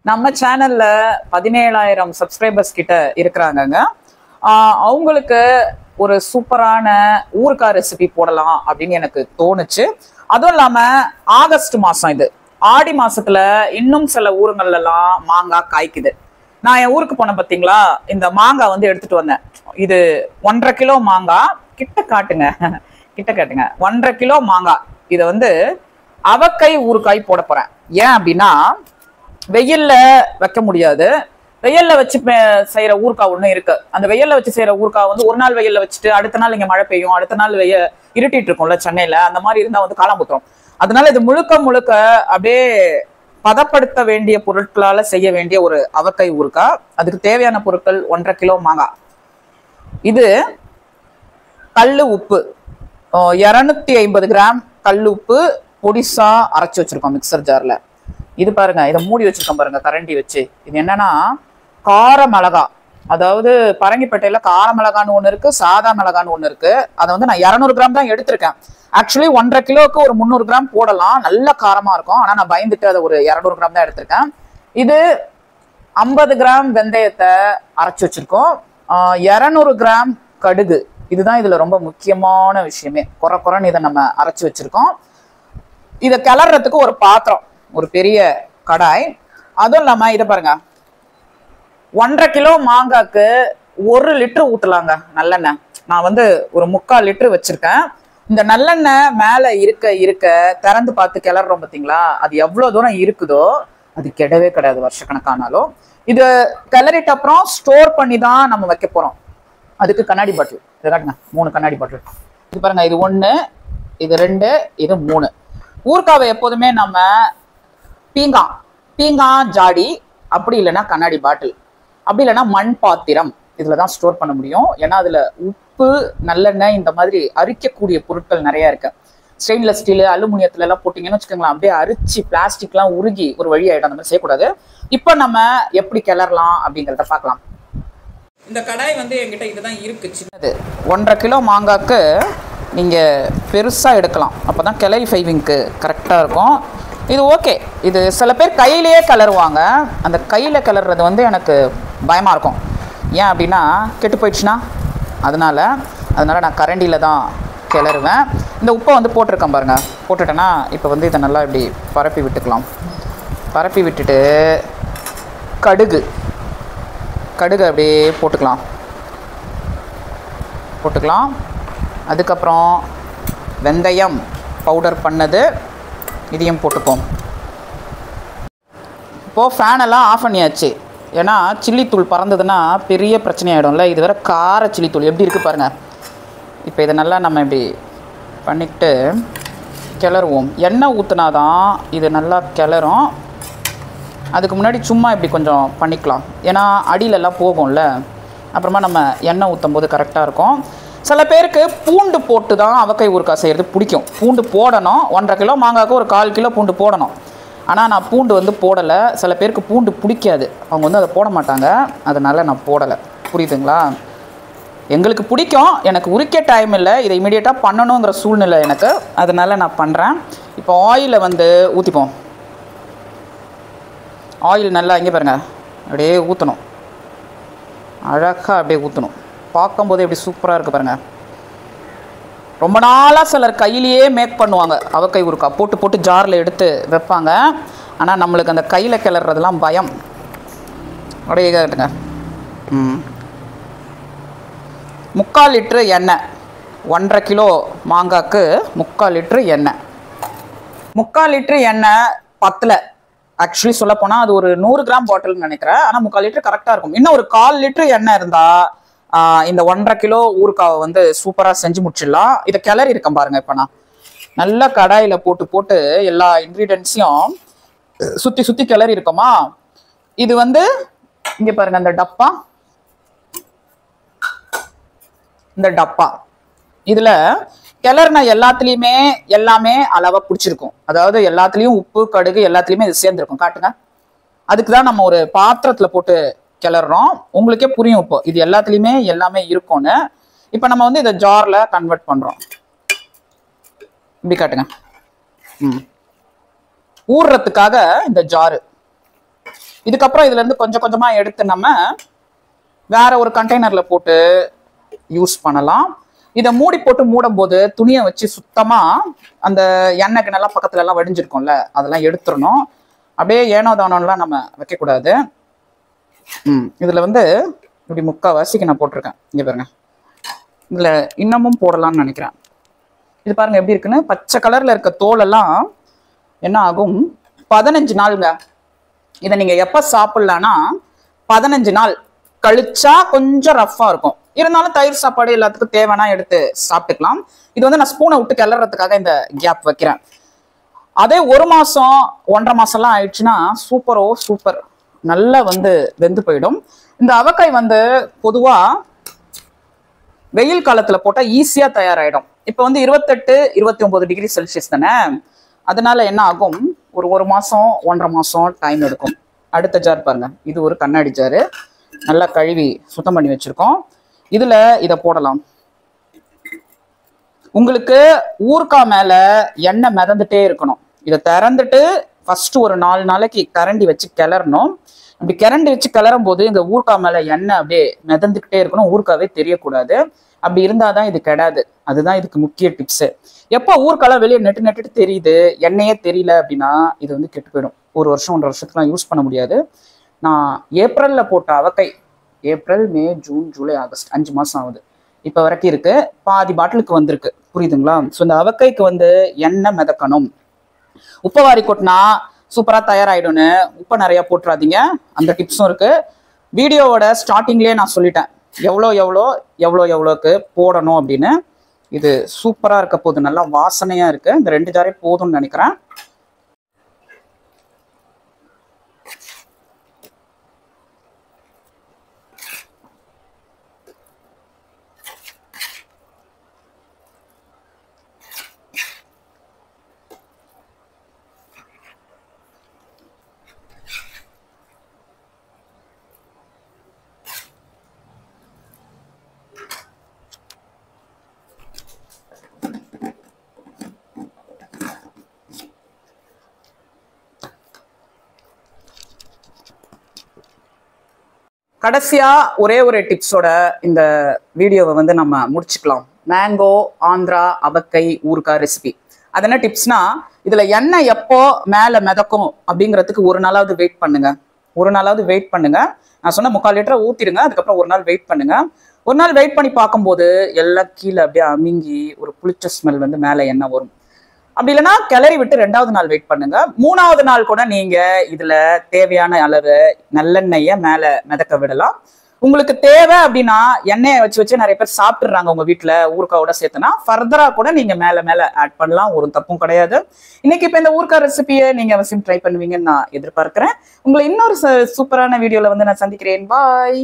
நம்ம சேனல்ல 17,000 சப்ஸ்கிரைபர்ஸ் கிட்ட இருக்கிறாங்கங்க. அவங்களுக்கு ஒரு சூப்பரான ஊறுகாய் ரெசிபி போடலாம் அப்படின்னு எனக்கு தோணுச்சு. அதுவும் இல்லாம ஆகஸ்ட் மாசம் இது, ஆடி மாசத்துல இன்னும் சில ஊருங்கள்ல எல்லாம் மாங்காய் காய்க்குது. நான் என் ஊருக்கு போனேன் பாத்தீங்களா, இந்த மாங்காய் வந்து எடுத்துட்டு வந்தேன். இது 1.5 கிலோ மாங்காய். கிட்ட காட்டுங்க 1.5 கிலோ மாங்காய். இதை வந்து அவக்காய் ஊறுகாய் போட போறேன். ஏன் அப்படின்னா, வெயில்ல வைக்க முடியாது. வெயில்ல வச்சு செய்யற ஊறுகாய் ஒண்ணு இருக்கு. அந்த வெயில்ல வச்சு செய்யற ஊறுகாய் வந்து ஒரு நாள் வெயில்ல வச்சுட்டு அடுத்த நாள் இங்க மழை பெய்யும், அடுத்த நாள் இருட்டிட்டு இருக்கும்ல சென்னையில, அந்த மாதிரி இருந்தா வந்து காலாம்புத்துரும். அதனால இது முழுக்க முழுக்க அப்படியே பதப்படுத்த வேண்டிய பொருட்களால செய்ய வேண்டிய ஒரு அவக்காய் ஊறுகாய். அதுக்கு தேவையான பொருட்கள் 1.5 கிலோ மாங்காய், இது கல்லு உப்பு 250 கிராம் கல் உப்பு பொடிசா அரைச்சு வச்சிருக்கோம் மிக்சர் ஜார்ல. இது பாருங்க, இதை மூடி வச்சிருக்கோம் பாருங்க கரண்டி வச்சு. இது என்னன்னா கார மிளகா, அதாவது பரங்கிப்பேட்டையில கார மிளகான்னு ஒண்ணு இருக்கு, சாதா மிளகான்னு ஒண்ணு இருக்கு. அதை வந்து நான் 200 கிராம் தான் எடுத்திருக்கேன். ஆக்சுவலி 1.5 கிலோவுக்கு ஒரு 300 கிராம் போடலாம், நல்ல காரமா இருக்கும். ஆனா நான் பயந்துட்டு அதை ஒரு 200 கிராம் தான் எடுத்திருக்கேன். இது 50 கிராம் வெந்தயத்தை அரைச்சு வச்சிருக்கோம். 200 கிராம் கடுகு. இதுதான் இதுல ரொம்ப முக்கியமான விஷயமே. குறைன்னு இதை நம்ம அரைச்சு வச்சிருக்கோம். இதை கிளறதுக்கு ஒரு பாத்திரம், ஒரு பெரிய கடாய். அதுவும் இல்லாம இதை பாருங்க, 1.5 கிலோ மாங்காய்க்கு 1 லிட்டர் ஊத்தலாங்க நல்லெண்ணெய். நான் வந்து ஒரு 3/4 லிட்டர் வச்சிருக்கேன். இந்த நல்லெண்ணெய் மேல இருக்க திறந்து பார்த்து கிளறோம் பாத்தீங்களா, அது எவ்வளவு தூரம் இருக்குதோ அது கெடவே கிடையாது வருஷக்கணக்கானாலும். இது கிளறிட்டு அப்புறம் ஸ்டோர் பண்ணி தான் நம்ம வைக்க போறோம். அதுக்கு கண்ணாடி பாட்டில், இதை காட்டுங்க, 3 கண்ணாடி பாட்டில். இது பாருங்க, இது 1, இது 2, இது 3. ஊறுகாவை எப்போதுமே நம்ம பீங்கான் ஜாடி, அப்படி இல்லைன்னா கண்ணாடி பாட்டில், அப்படி இல்லைன்னா மண் பாத்திரம், இதுல தான் ஸ்டோர் பண்ண முடியும். ஏன்னா அதுல உப்பு, நல்லெண்ணெய், இந்த மாதிரி அரிக்கக்கூடிய பொருட்கள் நிறைய இருக்கு. ஸ்டெயின்லெஸ் ஸ்டீல், அலுமினியத்துல எல்லாம் போட்டீங்கன்னு வச்சுக்கோங்களேன், அப்படியே அரிச்சு பிளாஸ்டிக்லாம் உருகி ஒரு வழி ஆயிடும். அந்த மாதிரி செய்யக்கூடாது. இப்போ நம்ம எப்படி கிளறலாம் அப்படிங்கிறத பார்க்கலாம். இந்த கடாய் வந்து என்கிட்ட இதுதான் இருக்கு, சின்னது. 1.5 கிலோ மாங்காய்க்கு நீங்க பெருசா எடுக்கலாம், அப்பதான் கிளறி ஃபைவிங்க்கு கரெக்டா இருக்கும். இது ஓகே. இது சில பேர் கையிலேயே கிளறுவாங்க. அந்த கையில் கிளறது வந்து எனக்கு பயமாக இருக்கும். ஏன் அப்படின்னா கெட்டு போயிடுச்சுன்னா, அதனால நான் கரண்டியில் தான் கிளறுவேன். இந்த உப்பை வந்து போட்டிருக்கேன் பாருங்க. போட்டுட்டேன்னா இப்போ வந்து இதை நல்லா இப்படி பரப்பி விட்டுக்கலாம். பரப்பி விட்டுட்டு கடுகு அப்படியே போட்டுக்கலாம். அதுக்கப்புறம் வெந்தயம் பவுடர் பண்ணது, இதையும் போட்டுப்போம். இப்போது ஃபேனெல்லாம் ஆஃப் பண்ணியாச்சு. ஏன்னா சில்லி தூள் பறந்ததுன்னா பெரிய பிரச்சனை ஆகிடும்ல. இது வேறு கார சில்லி தூள் எப்படி இருக்குது பாருங்கள். இப்போ இதை நல்லா நம்ம இப்படி பண்ணிக்கிட்டு கிளறுவோம். எண்ணெய் ஊற்றுனாதான் இது நல்லா கிளறும். அதுக்கு முன்னாடி சும்மா இப்படி கொஞ்சம் பண்ணிக்கலாம், ஏன்னா அடியிலெல்லாம் போகும்ல. அப்புறமா நம்ம எண்ணெய் ஊற்றும் போது கரெக்டாக இருக்கும். சில பேருக்கு பூண்டு போட்டு தான் அவக்காய் ஊறுகாய் செய்கிறது பிடிக்கும். பூண்டு போடணும். 1.5 கிலோ மாங்காய்க்கு ஒரு 1/4 கிலோ பூண்டு போடணும். ஆனால் நான் பூண்டு வந்து போடலை. சில பேருக்கு பூண்டு பிடிக்காது, அவங்க வந்து அதை போட மாட்டாங்க. அதனால் நான் போடலை. புரியுதுங்களா? எங்களுக்கு பிடிக்கும், எனக்கு உரிக்க டைம் இல்லை, இதை இமீடியட்டாக பண்ணணுங்கிற சூழ்நிலை எனக்கு, அதனால் நான் பண்ணுறேன். இப்போ ஆயிலை வந்து ஊற்றிப்போம். ஆயில் நல்லா இங்கே பாருங்கள், அப்படியே ஊற்றணும். அழகாக அப்படியே ஊற்றணும். பார்க்கும்போது எப்படி சூப்பராக இருக்குது பாருங்கள். ரொம்ப நாளாக சிலர் கையிலேயே மேக் பண்ணுவாங்க அவக்காய் ஊறுகாய், போட்டு ஜாரில் எடுத்து வைப்பாங்க. ஆனால் நம்மளுக்கு அந்த கையில் கிளறதுலாம் பயம். அப்படியே கேட்டுங்க. 3/4 லிட்ரு எண்ணெய். 1.5 கிலோ மாங்காய்க்கு 3/4 லிட்ரு எண்ணெய். 3/4 லிட்ரு எண்ணெய் பத்தில். ஆக்சுவலி சொல்ல போனால் அது ஒரு 100 கிராம் பாட்டில்னு நினைக்கிறேன். ஆனால் 3/4 லிட்ரு கரெக்டாக இருக்கும். இன்னும் ஒரு 1/4 லிட்ரு எண்ணெய் இருந்தால் இந்த 1.5 கிலோ ஊறுகாவை வந்து சூப்பராக செஞ்சு முடிச்சிடலாம். இதை கிளறி இருக்கேன் பாருங்க. இப்போ நான் நல்லா கடாயில் போட்டு எல்லா இன்க்ரீடியன்ஸையும் சுற்றி கிளறி இருக்கோமா. இது வந்து இங்கே பாருங்க, இந்த டப்பா இதில் கிளறின எல்லாமே அளவாக பிடிச்சிருக்கும். அதாவது எல்லாத்துலேயும் உப்பு, கடுகு எல்லாத்துலேயுமே இது சேர்ந்துருக்கும். காட்டுங்க. அதுக்கு தான் நம்ம ஒரு பாத்திரத்தில் போட்டு கிளறோம். உங்களுக்கே புரியும் இப்போ இது எல்லாத்துலேயுமே எல்லாமே இருக்கும்னு. இப்போ நம்ம வந்து இதை ஜாரில் கன்வெர்ட் பண்ணுறோம். இப்படி காட்டுங்க. ஊறுறதுக்காக இந்த ஜாரு இதுக்கப்புறம் இதுல இருந்து கொஞ்சம் கொஞ்சமா எடுத்து நம்ம வேற ஒரு கண்டெய்னர்ல போட்டு யூஸ் பண்ணலாம். இதை மூடி போட்டு மூடும் போது துணியை வச்சு சுத்தமா அந்த எண்ணெய் கிணெல்லாம் பக்கத்துல எல்லாம் வடிஞ்சிருக்கும்ல அதெல்லாம் எடுத்துடணும். அப்படியே ஏனோ தானோலாம் நம்ம வைக்கக்கூடாது. இதுல வந்து இப்படி முக்கால்வாசிக்கு நான் போட்டிருக்கேன். இங்க பாருங்க, இதுல இன்னமும் போடலாம்னு நினைக்கிறேன். இது பாருங்க எப்படி இருக்குன்னு. பச்சை கலர்ல இருக்க தோலெல்லாம் என்ன ஆகும், 15 நாளுங்க. இதை நீங்க எப்ப சாப்பிடலாம்னா 15 நாள் கழிச்சா கொஞ்சம் ரஃபா இருக்கும். இருந்தாலும் தயிர் சாப்பாடு எல்லாத்துக்கும் தேவைன்னா எடுத்து சாப்பிட்டுக்கலாம். இது வந்து நான் ஸ்பூனை விட்டு கிளறதுக்காக இந்த கேப் வைக்கிறேன். அதே 1 மாசம் 1.5 மாசம்லாம் ஆயிடுச்சுன்னா சூப்பரோ சூப்பர், நல்லா வந்து வெந்து போயிடும். இந்த அவக்காய் வந்து பொதுவா வெயில் காலத்துல போட்டா ஈஸியா தயாராயிடும். இப்ப வந்து 28, 29 டிகிரி செல்சியஸ் தானே, அதனால என்ன ஆகும், ஒரு 1 மாசம் 1.5 மாசம் டைம் எடுக்கும். அடுத்த ஜார் பாருங்க, இது ஒரு கண்ணாடி ஜாரு, நல்லா கழுவி சுத்தம் பண்ணி வச்சிருக்கோம். இதுல இதை போடலாம். உங்களுக்கு ஊறுகாய் மேல எண்ணெய் மிதந்துட்டே இருக்கணும். இதை திறந்துட்டு ஃபர்ஸ்ட் ஒரு 4 நாளைக்கு கரண்டி வச்சு கிளறணும். அப்படி கரண்டி வச்சு கிளறும் போது இந்த ஊறுகாய் மேல எண்ணெய் அப்படியே மிதந்துக்கிட்டே இருக்கணும், ஊறுகாவே தெரியக்கூடாது. அப்படி இருந்தாதான் இது கெடாது. அதுதான் இதுக்கு முக்கிய டிப்ஸ். எப்போ ஊறுகாய் வெளியே நெட்டுட்டு தெரியுது, எண்ணெயே தெரியல அப்படின்னா இது வந்து கெட்டு போயிடும். 1 வருஷம் 1.5 வருஷத்துக்குலாம் யூஸ் பண்ண முடியாது. நான் ஏப்ரல்ல போட்ட அவக்காய், ஏப்ரல், மே, ஜூன், ஜூலை, ஆகஸ்ட் 5 மாசம் ஆகுது. இப்ப வரைக்கும் இருக்கு. பாதி பாட்டிலுக்கு வந்திருக்கு, புரியுதுங்களா? ஸோ இந்த அவக்காய்க்கு வந்து எண்ணெய் மிதக்கணும். உப்பை வாரி கொட்டினா சூப்பரா தயாராயிடும்னு உப்பை நிறைய போட்டுறாதீங்க. அந்த டிப்ஸும் இருக்கு. வீடியோவோட ஸ்டார்டிங்லேயே நான் சொல்லிட்டேன் எவ்வளோக்கு போடணும் அப்படின்னு. இது சூப்பரா இருக்க போகுது, நல்லா வாசனையா இருக்கு. இந்த 2 ஜாரே போதும்னு நினைக்கிறேன். கடைசியா ஒரே ஒரு டிப்ஸோட இந்த வீடியோவை வந்து நம்ம முடிச்சுக்கலாம். மேங்கோ ஆந்திரா அவக்காய் ஊறுகாய் ரெசிபி. அது என்ன டிப்ஸ்னா, இதுல எண்ணெய் எப்போ மேல மிதக்கும் அப்படிங்கிறதுக்கு 1 நாளாவது வெயிட் பண்ணுங்க. 1 நாளாவது வெயிட் பண்ணுங்க. நான் சொன்ன 3/4 லிட்டரை ஊத்திடுங்க. அதுக்கப்புறம் 1 நாள் வெயிட் பண்ணுங்க. 1 நாள் வெயிட் பண்ணி பார்க்கும்போது எல்லாம் கீழே அப்படியே அமுங்கி ஒரு புளிச்ச ஸ்மெல் வந்து மேல எண்ணெய் வரும். அப்படி இல்லைன்னா கிளறி விட்டு 2வது நாள் வெயிட் பண்ணுங்க. 3வது நாள் கூட நீங்க இதுல தேவையான அளவு நல்லெண்ணெய மேல மிதக்க விடலாம். உங்களுக்கு தேவை அப்படின்னா எண்ணெயை வச்சு நிறைய பேர் சாப்பிட்டுறாங்க உங்க வீட்டுல ஊறுகாயோட சேர்த்துனா, ஃபர்தரா கூட நீங்க மேல ஆட் பண்ணலாம், ஒரு தப்பும் கிடையாது. இன்னைக்கு இப்ப இந்த ஊறுகாய் ரெசிபியை நீங்க அவசியம் ட்ரை பண்ணுவீங்கன்னு நான் எதிர்பார்க்கிறேன். உங்களை இன்னொரு சூப்பரான வீடியோல வந்து நான் சந்திக்கிறேன். பாய்.